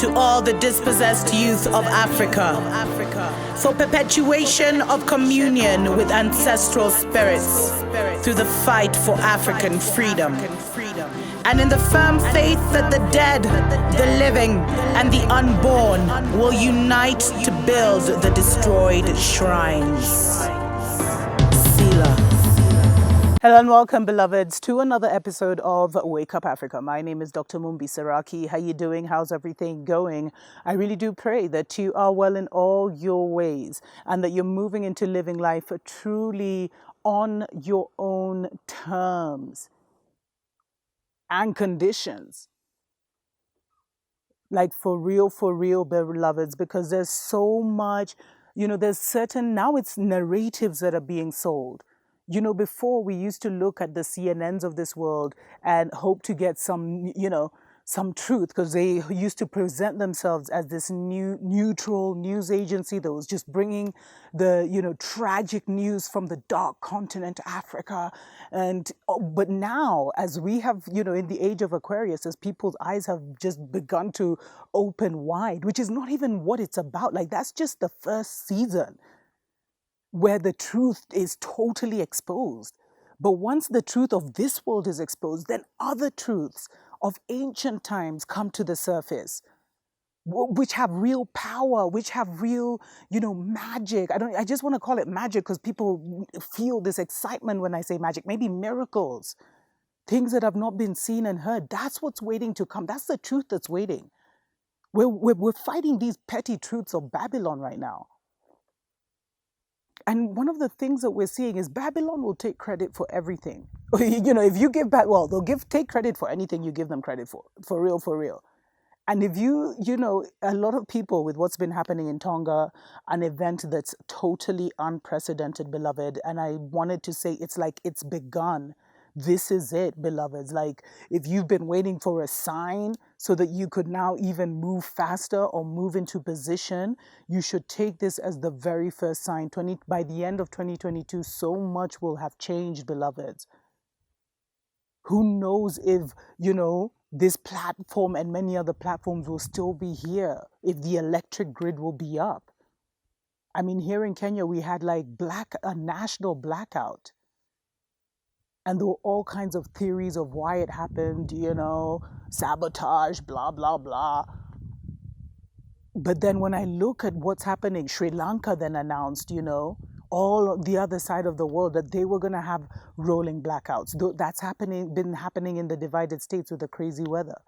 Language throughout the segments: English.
to all the dispossessed youth of Africa, for perpetuation of communion with ancestral spirits through the fight for African freedom, and in the firm faith that the dead, the living, and the unborn will unite to build the destroyed shrines. Selah. Hello and welcome, beloveds, to another episode of Wake Up Africa. My name is Dr. Mumbi. How you doing? How's everything going? I really do pray that you are well in all your ways and that you're moving into living life truly on your own terms and conditions. Like for real, beloveds, because there's so much, there's certain, now it's narratives that are being sold. Before we used to look at the CNNs of this world and hope to get some, some truth, because they used to present themselves as this neutral news agency that was just bringing the, tragic news from the dark continent, Africa. But now, as we have, in the age of Aquarius, as people's eyes have just begun to open wide, which is not even what it's about. Like, that's just the first season where the truth is totally exposed. But once the truth of this world is exposed, then other truths of ancient times come to the surface, which have real power, which have real, magic. I just want to call it magic because people feel this excitement when I say magic. Maybe miracles, things that have not been seen and heard. That's what's waiting to come. That's the truth that's waiting. We're fighting these petty truths of Babylon right now. And one of the things that we're seeing is Babylon will take credit for everything. If you give back, well, they'll take credit for anything you give them credit for real. And if a lot of people with what's been happening in Tonga, an event that's totally unprecedented, beloved, and I wanted to say it's like it's begun. This is it, beloveds. Like, if you've been waiting for a sign so that you could now even move faster or move into position, you should take this as the very first sign. By the end of 2022, so much will have changed, beloveds. Who knows if, this platform and many other platforms will still be here, if the electric grid will be up. I mean, here in Kenya, we had like a national blackout. And there were all kinds of theories of why it happened, sabotage, blah, blah, blah. But then when I look at what's happening, Sri Lanka then announced, all the other side of the world, that they were going to have rolling blackouts. That's been happening in the divided states with the crazy weather.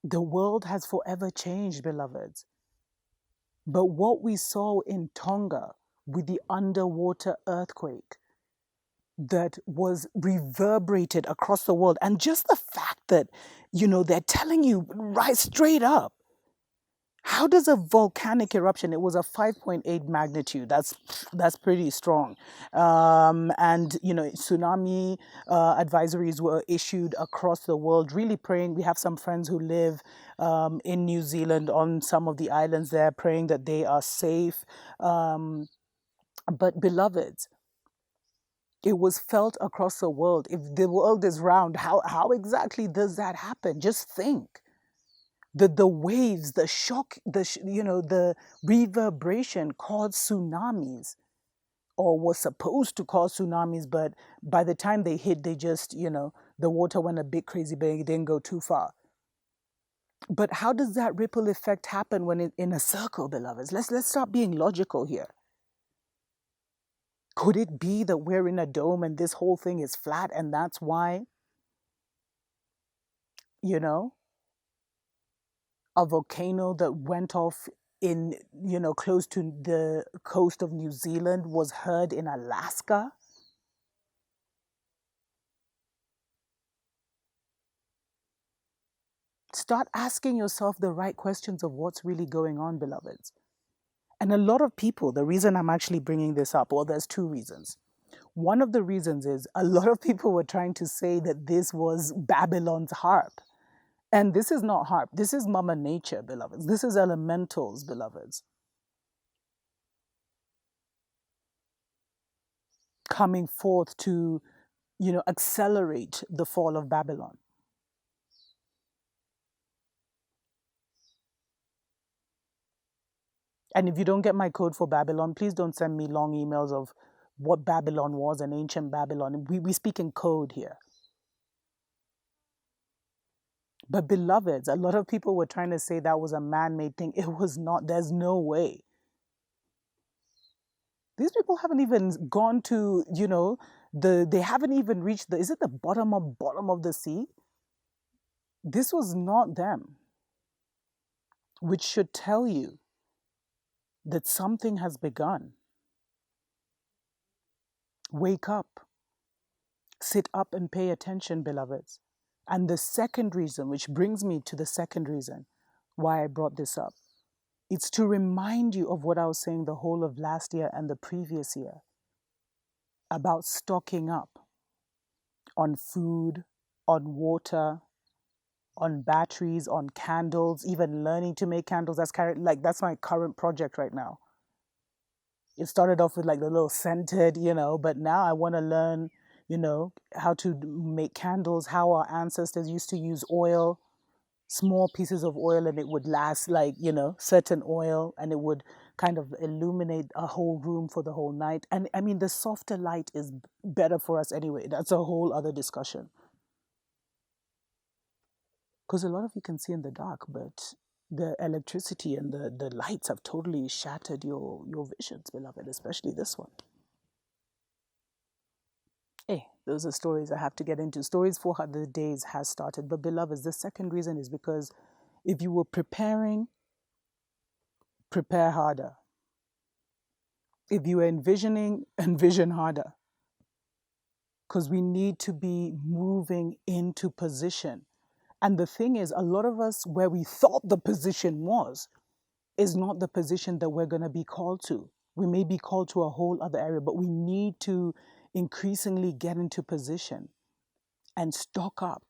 The world has forever changed, beloveds. But what we saw in Tonga with the underwater earthquake, that was reverberated across the world. And just the fact that, they're telling you right straight up, how does a volcanic eruption, it was a 5.8 magnitude, that's pretty strong. Tsunami advisories were issued across the world, really praying. We have some friends who live in New Zealand on some of the islands there, praying that they are safe. But beloveds, it was felt across the world. If the world is round, how exactly does that happen? Just think. The waves, the shock, the reverberation caused tsunamis, or was supposed to cause tsunamis, but by the time they hit, they just, the water went a bit crazy, but it didn't go too far. But how does that ripple effect happen when in a circle, beloveds? Let's stop being logical here. Could it be that we're in a dome and this whole thing is flat, and that's why, a volcano that went off in, close to the coast of New Zealand was heard in Alaska? Start asking yourself the right questions of what's really going on, beloveds. And a lot of people, the reason I'm actually bringing this up, well, there's two reasons. One of the reasons is a lot of people were trying to say that this was Babylon's harp. And this is not harp. This is Mama Nature, beloveds. This is elementals, beloveds. Coming forth to, accelerate the fall of Babylon. And if you don't get my code for Babylon, please don't send me long emails of what Babylon was and ancient Babylon. We speak in code here. But beloveds, a lot of people were trying to say that was a man-made thing. It was not. There's no way. These people haven't even gone to, they haven't even reached is it the bottom of the sea? This was not them, which should tell you that something has begun. Wake up, sit up and pay attention, beloveds. And the second reason, which brings me to the second reason why I brought this up, it's to remind you of what I was saying the whole of last year and the previous year about stocking up on food, on water, on batteries, on candles, even learning to make candles. That's my current project right now. It started off with like the little scented, but now I want to learn, how to make candles, how our ancestors used to use oil, small pieces of oil, and it would last like, certain oil, and it would kind of illuminate a whole room for the whole night. And I mean, the softer light is better for us anyway. That's a whole other discussion. Because a lot of you can see in the dark, but the electricity and the lights have totally shattered your visions, beloved, especially this one. Hey, those are stories I have to get into. Stories for how the days has started. But beloveds, the second reason is because if you were preparing, prepare harder. If you were envisioning, envision harder. Because we need to be moving into position. And the thing is, a lot of us, where we thought the position was, is not the position that we're going to be called to. We may be called to a whole other area, but we need to increasingly get into position and stock up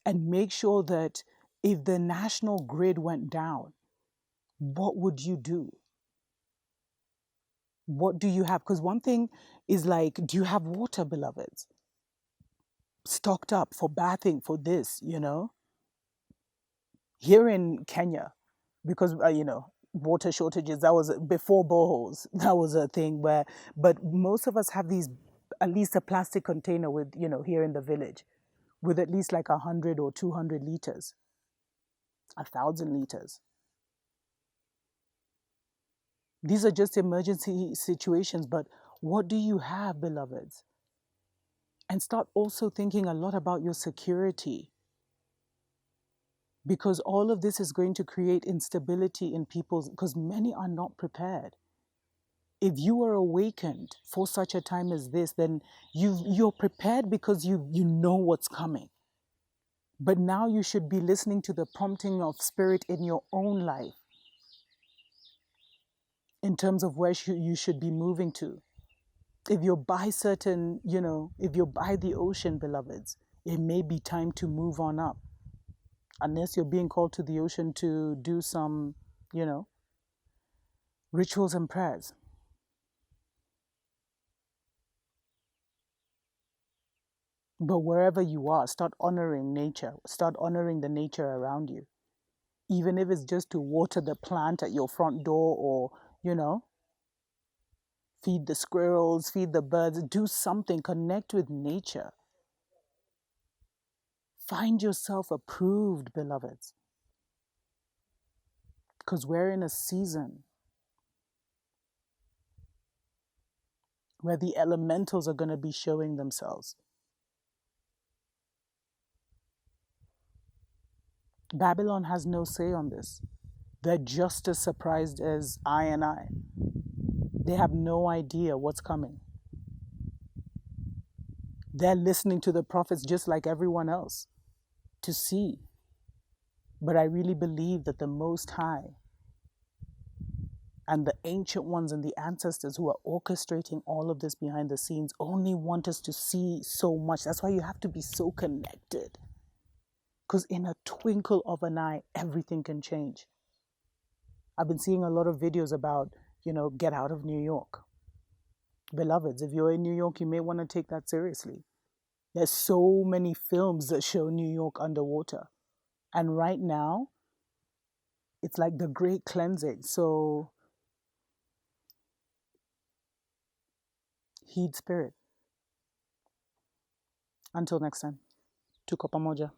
and make sure that if the national grid went down, what would you do? What do you have? Because one thing is like, do you have water, beloveds? Stocked up for bathing, for this, Here in Kenya, because, water shortages, that was before boreholes. That was a thing but most of us have these, at least a plastic container with, here in the village, with at least like 100 or 200 liters, 1,000 liters. These are just emergency situations, but what do you have, beloveds? And start also thinking a lot about your security, because all of this is going to create instability in people's, because many are not prepared. If you are awakened for such a time as this, then you're prepared because you know what's coming. But now you should be listening to the prompting of spirit in your own life in terms of where you should be moving to. If you're by certain, if you're by the ocean, beloveds, it may be time to move on up. Unless you're being called to the ocean to do some, rituals and prayers. But wherever you are, start honoring nature. Start honoring the nature around you. Even if it's just to water the plant at your front door or, feed the squirrels, feed the birds, do something, connect with nature. Find yourself approved, beloveds. Because we're in a season where the elementals are going to be showing themselves. Babylon has no say on this. They're just as surprised as I and I. They have no idea what's coming. They're listening to the prophets just like everyone else to see. But I really believe that the Most High and the ancient ones and the ancestors who are orchestrating all of this behind the scenes only want us to see so much. That's why you have to be so connected. Because in a twinkle of an eye, everything can change. I've been seeing a lot of videos about, get out of New York. Beloveds, if you're in New York, you may want to take that seriously. There's so many films that show New York underwater. And right now, it's like the great cleansing. So Heed spirit. Until next time. Tuko pamoja.